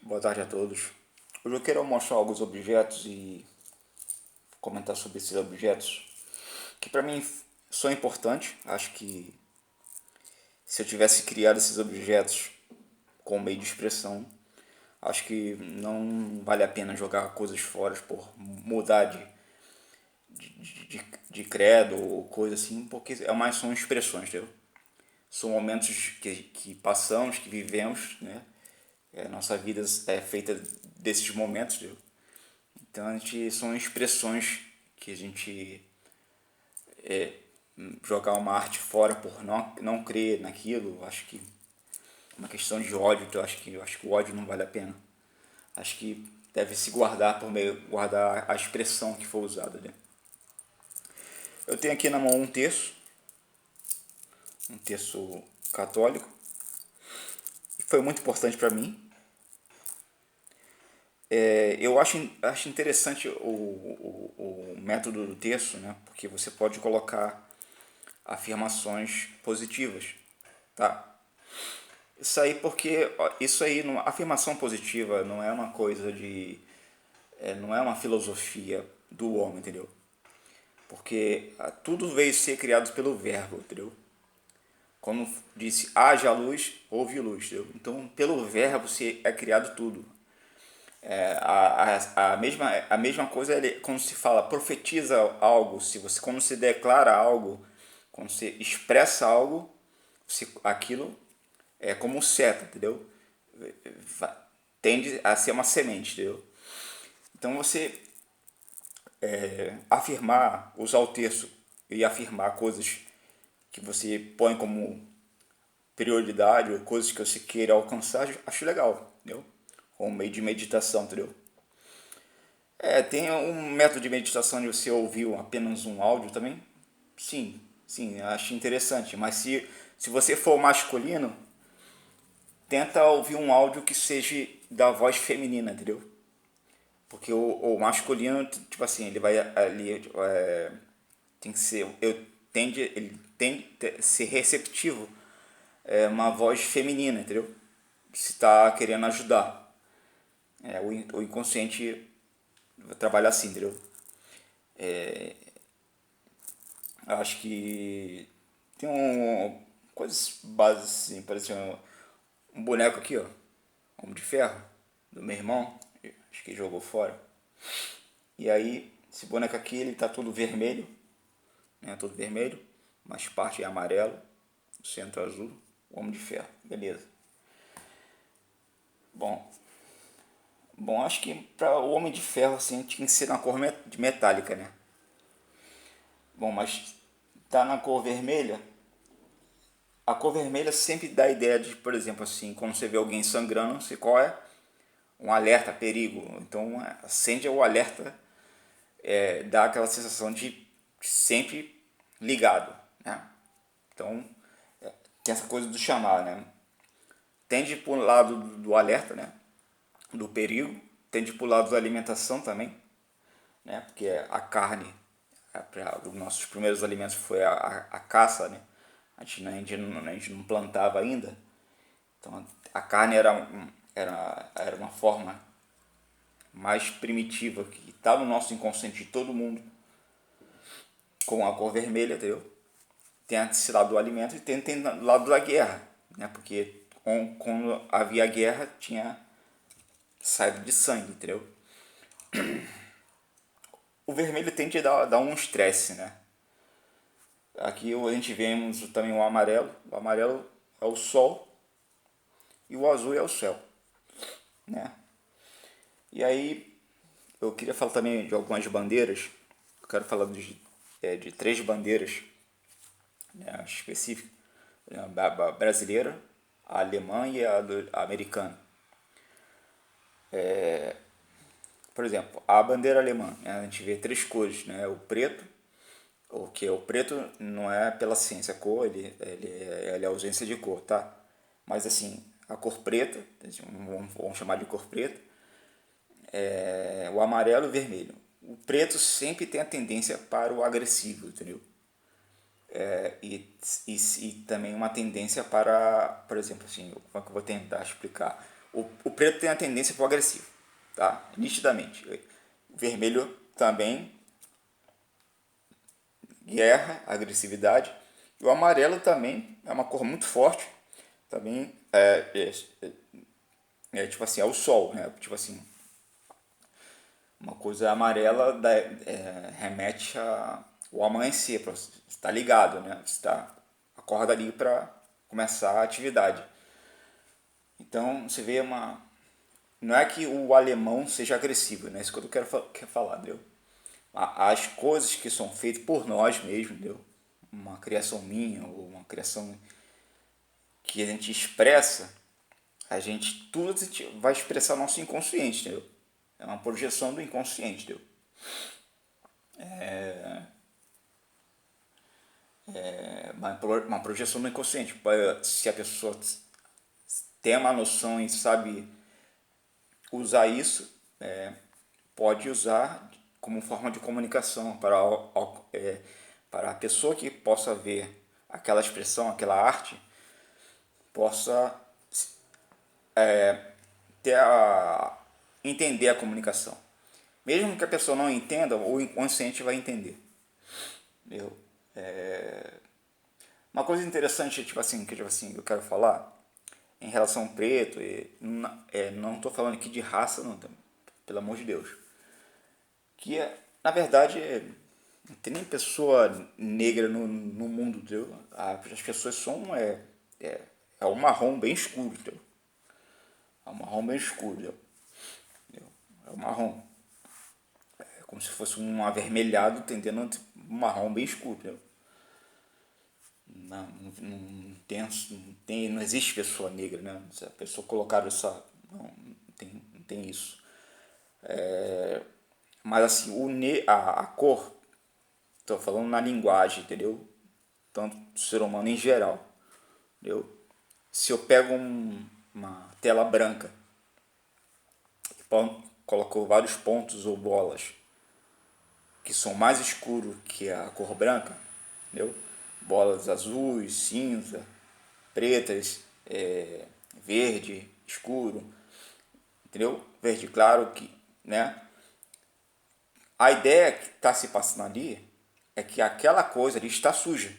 Boa tarde a todos. Hoje eu quero mostrar alguns objetos e comentar sobre esses objetos que para mim são importantes. Acho que se eu tivesse criado esses objetos com meio de expressão, acho que não vale a pena jogar coisas fora por mudar de credo ou coisa assim, porque é mais são expressões, entendeu? São momentos que passamos, que vivemos, né? Nossa vida é feita desses momentos, entendeu? Então a gente são expressões que a gente jogar uma arte fora por não crer naquilo, acho que é uma questão de ódio, então eu acho que o ódio não vale a pena. Acho que deve se guardar por meio guardar a expressão que for usada, né? Eu tenho aqui na mão um terço católico, e foi muito importante para mim. Eu acho interessante o método do terço, né? Porque você pode colocar afirmações positivas, tá? Isso aí porque isso aí, afirmação positiva não é uma coisa de, não é uma filosofia do homem, entendeu? Porque tudo veio ser criado pelo verbo, entendeu? Quando disse haja luz, houve luz, entendeu? Então pelo verbo se é criado tudo. A mesma coisa é quando se fala profetiza algo, quando se declara algo, quando se expressa algo, aquilo é como um seta, entendeu? Tende a ser uma semente, entendeu? Então você afirmar, usar o texto e afirmar coisas que você põe como prioridade ou coisas que você queira alcançar, acho legal, entendeu? Como meio de meditação, entendeu? Tem um método de meditação de você ouvir apenas um áudio também? Sim, sim, acho interessante. Mas se você for masculino, tenta ouvir um áudio que seja da voz feminina, entendeu? Porque o masculino, tipo assim, ele vai ali, tem que ser, ele tem que ser receptivo, uma voz feminina, entendeu? Se está querendo ajudar. O inconsciente trabalha assim, entendeu? Acho que tem coisas básicas assim, parece um boneco aqui, ó, Homem de Ferro, do meu irmão, acho que jogou fora. E aí, esse boneco aqui, ele tá todo vermelho, né, todo vermelho, mas parte é amarelo, o centro azul, o Homem de Ferro, beleza. Bom, bom, acho que para o Homem de Ferro assim tinha que ser na cor de metálica, né? Bom, mas tá na cor vermelha. A cor vermelha sempre dá a ideia de, por exemplo, assim, quando você vê alguém sangrando, você qual é? Um alerta, perigo. Então acende o alerta, dá aquela sensação de sempre ligado, né? Então tem essa coisa do chamar, né? Tende para o lado do alerta, né? Do perigo, tende para o lado da alimentação também, né? Porque a carne, os nossos primeiros alimentos foi a caça, né? A gente não plantava ainda, então a carne era uma forma mais primitiva que está no nosso inconsciente de todo mundo, com a cor vermelha, entendeu? Tem esse lado do alimento e tem o lado da guerra, né? Porque quando havia guerra tinha saída de sangue, entendeu? O vermelho tende a dar um estresse, né? Aqui a gente vemos também o amarelo. O amarelo é o sol e o azul é o céu, né? E aí eu queria falar também de algumas bandeiras. Eu quero falar de três bandeiras, né, específicas: a brasileira, a alemã e a americana. Por exemplo, a bandeira alemã, né, a gente vê três cores, né? O preto, o preto não é pela ciência, a cor, ele é ausência de cor, tá? Mas assim, a cor preta, vamos chamar de cor preta, o amarelo e o vermelho. O preto sempre tem a tendência para o agressivo, entendeu? E também uma tendência para, por exemplo, assim, como é que eu vou tentar explicar? O preto tem a tendência para o agressivo, tá? Nitidamente. O vermelho também, guerra, agressividade. E o amarelo também é uma cor muito forte. Também tipo assim, é o sol, né? Tipo assim, uma coisa amarela remete ao amanhecer, para você estar ligado, né? Você acorda ali para começar a atividade. Então você vê uma. Não é que o alemão seja agressivo, né? Isso que eu quero falar, entendeu? As coisas que são feitas por nós mesmos, entendeu? Uma criação minha ou uma criação que a gente expressa, tudo a gente vai expressar nosso inconsciente, entendeu? É uma projeção do inconsciente, entendeu? É uma projeção do inconsciente. Se a pessoa tem uma noção e sabe usar isso, pode usar como forma de comunicação para a pessoa que possa ver aquela expressão, aquela arte, possa ter entender a comunicação. Mesmo que a pessoa não entenda, o inconsciente vai entender. Entendeu? Uma coisa interessante, que eu quero falar em relação ao preto, não estou falando aqui de raça, não, pelo amor de Deus. Que, na verdade, não tem nem pessoa negra no mundo, entendeu? As pessoas são, é um marrom bem escuro, entendeu? É um marrom bem escuro, entendeu? É um marrom. É como se fosse um avermelhado tendendo a um marrom bem escuro, entendeu? Não existe pessoa negra, né? Se a pessoa colocar essa. Não tem isso. Mas assim, a cor, estou falando na linguagem, entendeu? Tanto do ser humano em geral. Entendeu? Se eu pego uma tela branca e coloco vários pontos ou bolas que são mais escuros que a cor branca, entendeu? Bolas azuis, cinza, pretas, verde, escuro, entendeu? Verde claro, né? A ideia que está se passando ali é que aquela coisa ali está suja.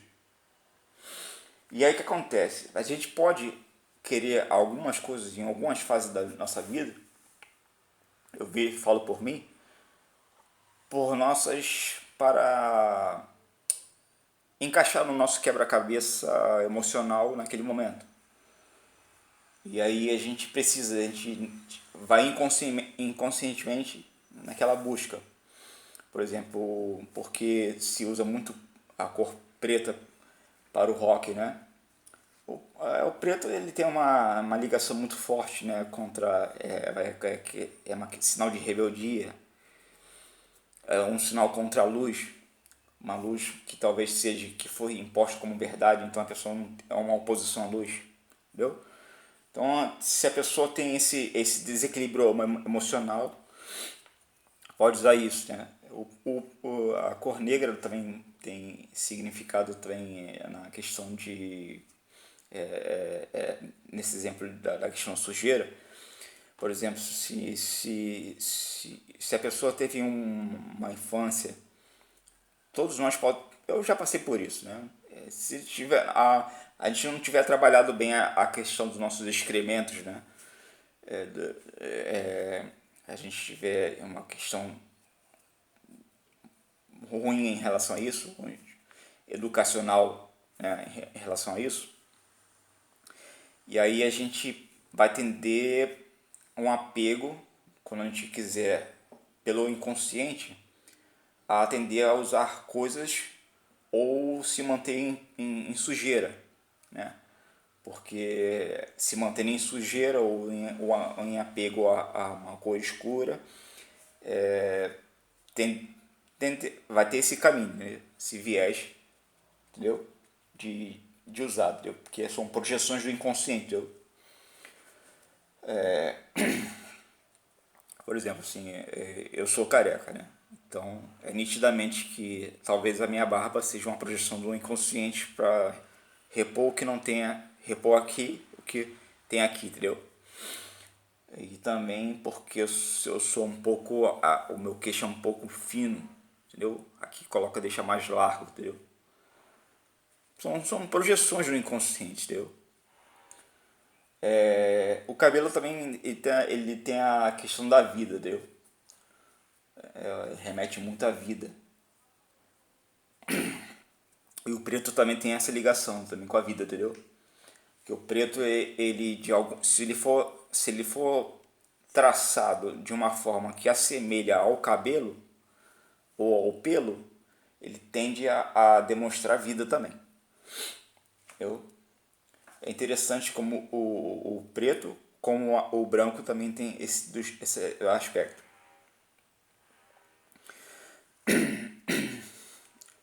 E aí o que acontece? A gente pode querer algumas coisas em algumas fases da nossa vida, falo por mim, por nossas para encaixar no nosso quebra-cabeça emocional naquele momento. E aí a gente vai inconscientemente naquela busca. Por exemplo, porque se usa muito a cor preta para o rock, né? O preto ele tem uma ligação muito forte, né, contra sinal de rebeldia, é um sinal contra a luz, uma luz que talvez seja que foi imposta como verdade, então a pessoa não, é uma oposição à luz, entendeu? Então, se a pessoa tem esse desequilíbrio emocional, pode usar isso, né? A cor negra também tem significado também na questão de nesse exemplo da questão da sujeira. Por exemplo, se a pessoa teve uma infância, todos nós podemos, eu já passei por isso, né? Se tiver a gente não tiver trabalhado bem a questão dos nossos excrementos, né? A gente tiver uma questão ruim em relação a isso, ruim, educacional, né, em relação a isso, e aí a gente vai tender um apego, quando a gente quiser, pelo inconsciente, a tender a usar coisas ou se manter em sujeira, né? Porque se manter em sujeira ou em apego a uma cor escura, tem, vai ter esse caminho, né? Esse viés, entendeu? De usar, entendeu? Porque são projeções do inconsciente, entendeu? Por exemplo, assim, eu sou careca, né? Então, é nitidamente que talvez a minha barba seja uma projeção do inconsciente para repor o que não tenha, repor aqui o que tem aqui, entendeu? também porque eu sou um pouco, o meu queixo é um pouco fino, entendeu? Aqui coloca, deixa mais largo, entendeu? São projeções do inconsciente, entendeu? O cabelo também ele tem a questão da vida, entendeu? Remete muito à vida. E o preto também tem essa ligação também com a vida, entendeu? Que o preto, ele de algum, se ele for traçado de uma forma que assemelha ao cabelo ou ao pelo, ele tende a demonstrar vida também. Entendeu? É interessante como o preto, como o branco também tem esse aspecto.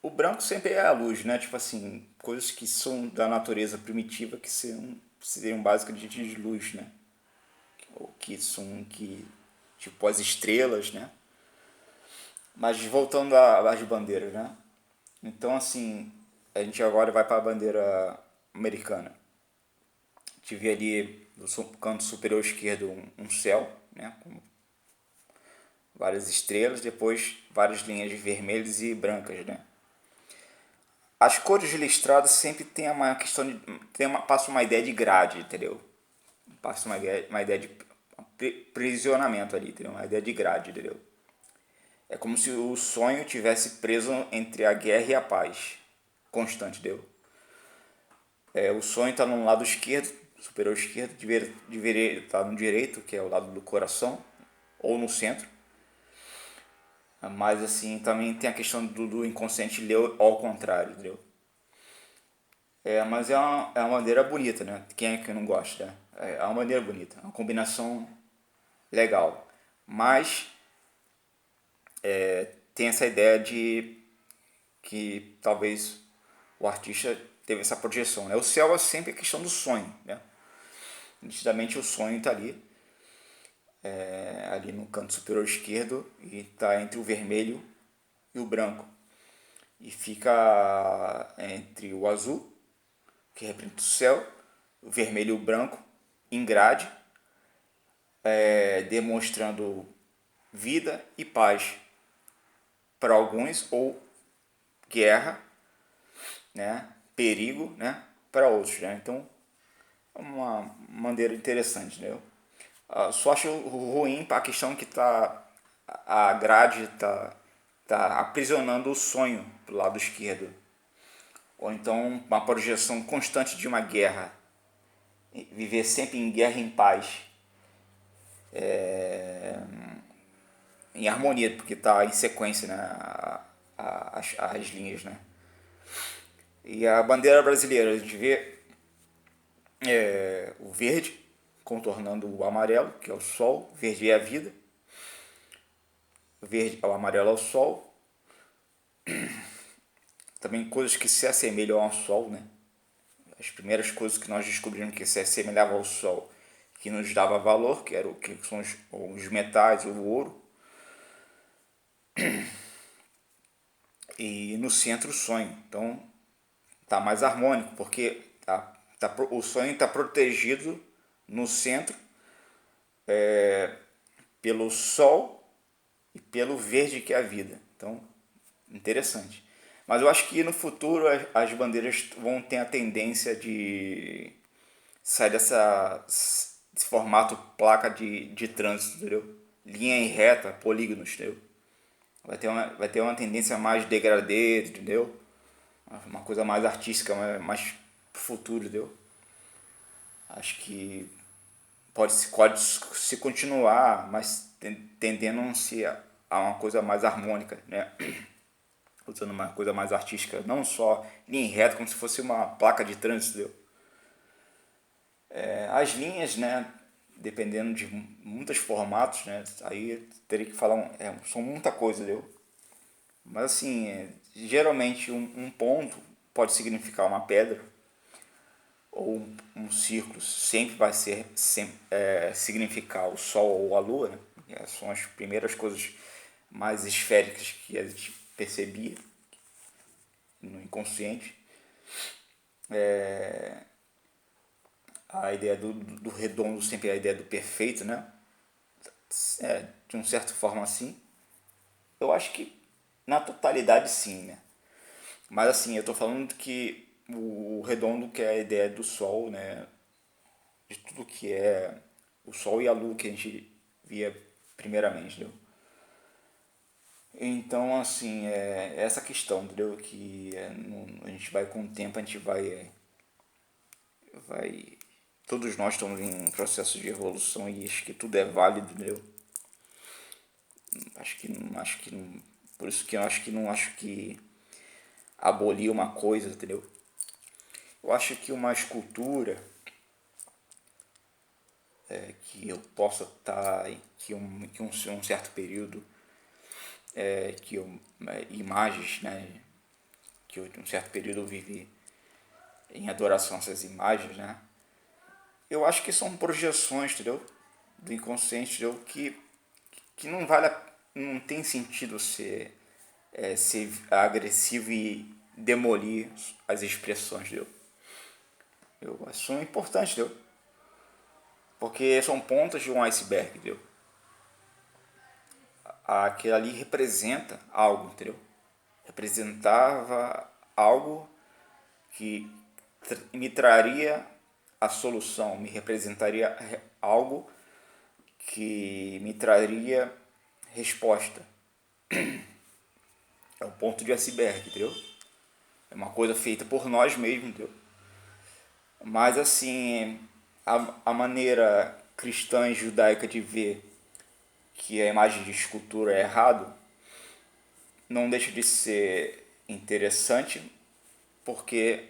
O branco sempre é a luz, né? Tipo assim, coisas que são da natureza primitiva que seriam basicamente de luz, né? Ou que são tipo as estrelas, né? Mas voltando às bandeiras, né? Então assim, a gente agora vai para a bandeira americana. Tive ali no canto superior esquerdo um céu, né? Com várias estrelas, depois várias linhas vermelhas e brancas, né? As cores listradas sempre tem uma questão de. Passa uma ideia de grade, entendeu? Passa uma ideia de prisionamento ali, entendeu? Uma ideia de grade, entendeu? É como se o sonho tivesse preso entre a guerra e a paz constante, entendeu? O sonho está no lado esquerdo, superior esquerdo, deveria estar no direito, que é o lado do coração, ou no centro. Mas assim, também tem a questão do inconsciente ler ao contrário, entendeu? Mas é uma maneira bonita, né? Quem é que não gosta, né? É uma maneira bonita, é uma combinação legal. Mas tem essa ideia de que talvez o artista teve essa projeção, né? O céu é sempre a questão do sonho, né? Nitidamente o sonho está ali, ali no canto superior esquerdo e está entre o vermelho e o branco. E fica entre o azul, que representa o céu, o vermelho e o branco, em grade, demonstrando vida e paz para alguns, ou guerra, né, perigo, né, para outros, né? Então é uma maneira interessante, né? Só acho ruim a questão que a grade tá aprisionando o sonho do lado esquerdo, ou então uma projeção constante de uma guerra, viver sempre em guerra e em paz, em harmonia, porque está em sequência, né, as linhas, né? E a bandeira brasileira, a gente vê o verde contornando o amarelo, que é o sol, verde é a vida, o verde, o amarelo é o sol, também coisas que se assemelham ao sol, né? As primeiras coisas que nós descobrimos que se assemelhava ao sol, que nos dava valor, que era o que são os metais, o ouro, e no centro o sonho. Então tá mais harmônico, porque o sonho está protegido no centro pelo sol e pelo verde que é a vida. Então, interessante. Mas eu acho que no futuro as bandeiras vão ter a tendência de sair desse formato placa de trânsito, entendeu? Linha em reta, polígonos, entendeu? Vai ter uma tendência mais degradê, entendeu? Uma coisa mais artística, mais pro futuro, entendeu? Acho que pode se continuar, mas tendendo-se a uma coisa mais harmônica, né? Usando uma coisa mais artística, não só linha reta, como se fosse uma placa de trânsito, entendeu? As linhas, né, dependendo de muitos formatos, né, aí teria que falar, são muita coisa, entendeu? Mas assim, geralmente um ponto pode significar uma pedra, ou um círculo sempre vai significar o Sol ou a Lua, né? São as primeiras coisas mais esféricas que a gente percebia no inconsciente. A ideia do redondo sempre é a ideia do perfeito, né? de uma certa forma assim. Eu acho que na totalidade sim, né? Mas assim, eu tô falando que o redondo que é a ideia do Sol, né? De tudo que é o Sol e a Lua que a gente via primeiramente, entendeu? Então, assim, essa questão, entendeu? Que a gente vai com o tempo, a gente vai. Todos nós estamos em um processo de evolução e acho que tudo é válido, entendeu? Acho que não, por isso que eu acho que não acho que abolir uma coisa, entendeu? Eu acho que uma escultura que eu possa estar, um certo período, imagens, né? Que eu, um certo período eu vivi em adoração a essas imagens, né? Eu acho que são projeções, entendeu? Do inconsciente, entendeu? Que não vale, não tem sentido ser agressivo e demolir as expressões, entendeu? Eu acho importante, entendeu? Porque são pontas de um iceberg, entendeu? Aquilo ali representa algo, entendeu? Representava algo que me traria a solução, me representaria algo que me traria resposta. É um ponto de iceberg, entendeu? É uma coisa feita por nós mesmos, entendeu? Mas assim, a maneira cristã e judaica de ver que a imagem de escultura é errado não deixa de ser interessante, porque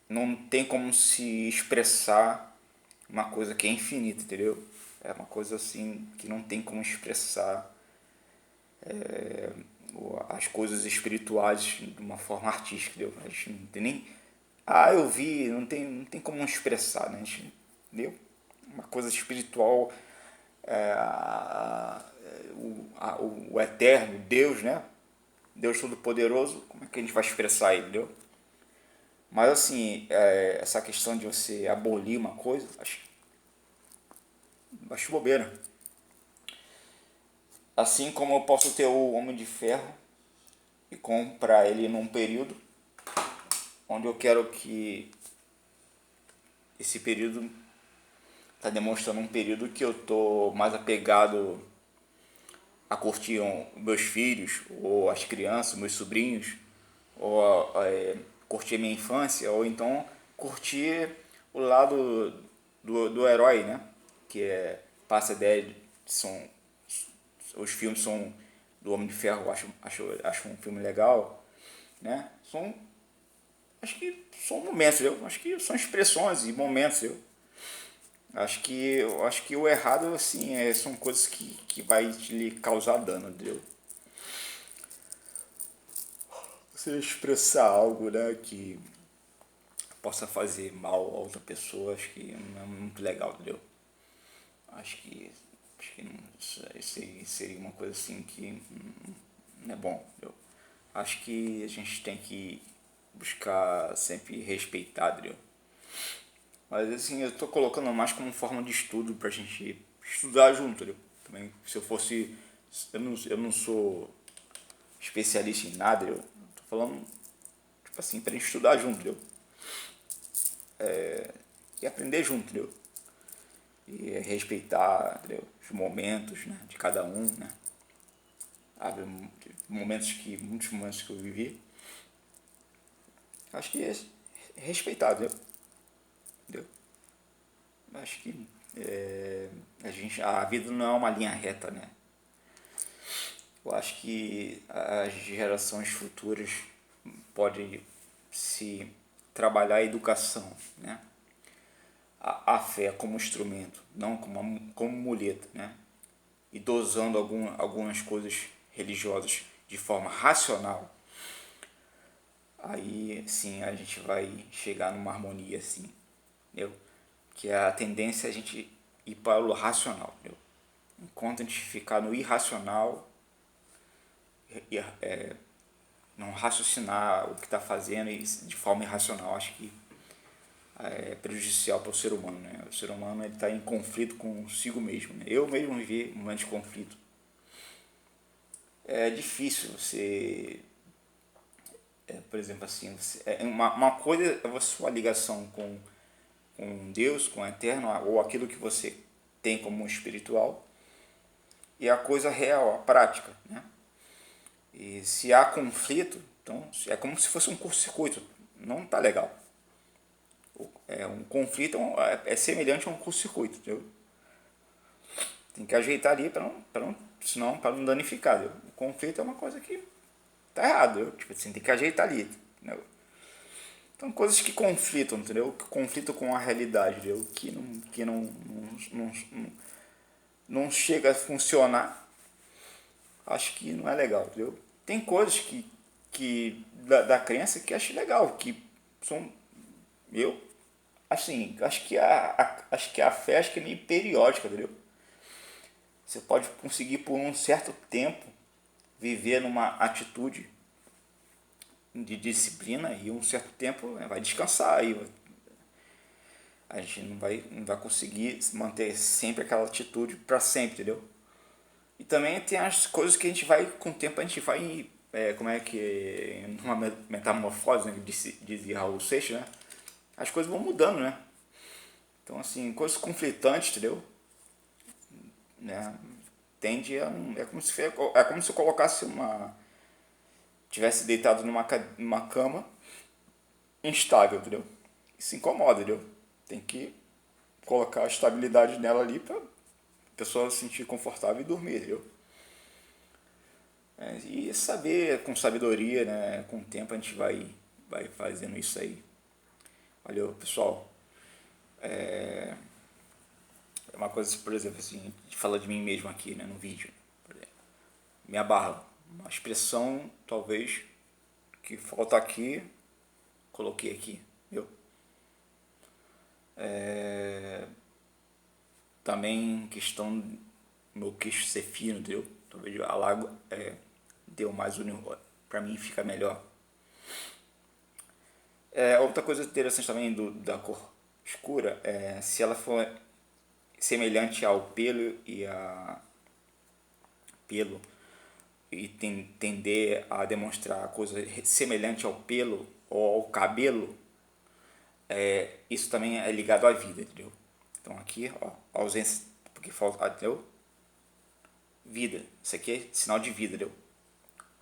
não tem como se expressar uma coisa que é infinita, entendeu? É uma coisa assim que não tem como expressar as coisas espirituais de uma forma artística, entendeu? A gente não tem nem. Ah, eu vi, não tem como expressar, né? A gente, entendeu? Uma coisa espiritual, o eterno, Deus, né? Deus Todo-Poderoso, como é que a gente vai expressar ele, entendeu? Mas assim, essa questão de você abolir uma coisa, acho bobeira. Assim como eu posso ter o Homem de Ferro e comprar ele num período onde eu quero que esse período está demonstrando um período que eu tô mais apegado a curtir meus filhos, ou as crianças, meus sobrinhos, ou curtir a minha infância, ou então curtir o lado do herói, né? Que é passa a ideia de são os filmes são do Homem de Ferro, acho um filme legal, né? Acho que são momentos, eu acho que são expressões e momentos, eu acho que o errado assim são coisas que vai lhe causar dano, entendeu? Você expressar algo, né, que possa fazer mal a outra pessoa, acho que não é muito legal, entendeu? Acho que acho que não, isso aí seria uma coisa assim que não é bom, entendeu? Acho que a gente tem que buscar sempre respeitar, entendeu? Mas assim, eu tô colocando mais como forma de estudo pra gente estudar junto, entendeu? Também, se eu fosse. Eu não sou especialista em nada, eu tô falando, tipo assim, pra gente estudar junto, entendeu? E aprender junto, entendeu? E respeitar, entendeu? Os momentos, né, de cada um, né? Muitos momentos que eu vivi, acho que respeitar, entendeu? Acho que a vida não é uma linha reta, né? Eu acho que as gerações futuras podem se trabalhar a educação, né? A fé como instrumento, não como muleta, né? E dosando algumas coisas religiosas de forma racional, aí sim a gente vai chegar numa harmonia assim, entendeu? Que é a tendência é a gente ir para o racional, entendeu? Enquanto a gente ficar no irracional, não raciocinar o que está fazendo de forma irracional, acho que prejudicial para o ser humano, né? O ser humano está em conflito consigo mesmo, né? Eu mesmo vivi momentos de conflito. É difícil você, por exemplo, assim, uma coisa é a sua ligação com Deus, com o Eterno, ou aquilo que você tem como espiritual, e a coisa real, a prática, né? E se há conflito, então é como se fosse um curto-circuito, não está legal. Um conflito é semelhante a um curto-circuito, entendeu? Tem que ajeitar ali senão para não danificar, entendeu? O conflito é uma coisa que tá errado, entendeu? Tipo assim, tem que ajeitar ali, entendeu? Então, coisas que conflitam, entendeu? Que conflitam com a realidade, entendeu? Que não chega a funcionar, acho que não é legal, entendeu? Tem coisas que da crença que acho legal, que são, eu, assim, acho que a fé acho que é meio periódica, entendeu? Você pode conseguir por um certo tempo viver numa atitude de disciplina e um certo tempo vai descansar aí. A gente não vai conseguir manter sempre aquela atitude para sempre, entendeu? E também tem as coisas que a gente vai, com o tempo a gente vai, como é que, numa metamorfose, né, dizia Raul Seixas, né? As coisas vão mudando, né? Então, assim, coisas conflitantes, entendeu? Né? Tende a. É como se eu colocasse tivesse deitado numa cama instável, entendeu? Isso incomoda, entendeu? Tem que colocar a estabilidade nela ali pra pessoa se sentir confortável e dormir, entendeu? E saber, com sabedoria, né? Com o tempo a gente vai fazendo isso aí. Valeu, pessoal. É uma coisa, por exemplo, assim, a gente fala de mim mesmo aqui, né? No vídeo. Por exemplo. Minha barra. Uma expressão, talvez, que falta aqui, coloquei aqui, viu? Também questão do meu queixo ser fino, entendeu? Talvez a lago deu mais para mim fica melhor. Outra coisa interessante também da cor escura é se ela for semelhante ao pelo e tender a demonstrar coisa semelhante ao pelo ou ao cabelo, isso também é ligado à vida, entendeu? Então aqui, ó, ausência, porque falta, entendeu? Vida, isso aqui é sinal de vida, entendeu?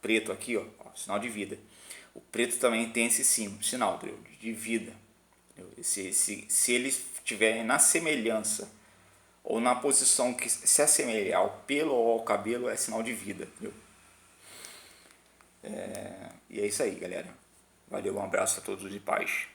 Preto aqui, ó, sinal de vida. O preto também tem esse sinal, entendeu? De vida. Entendeu? Se eles estiverem na semelhança ou na posição que se assemelha ao pelo ou ao cabelo, é sinal de vida, entendeu? E é isso aí, galera. Valeu, um abraço a todos e paz.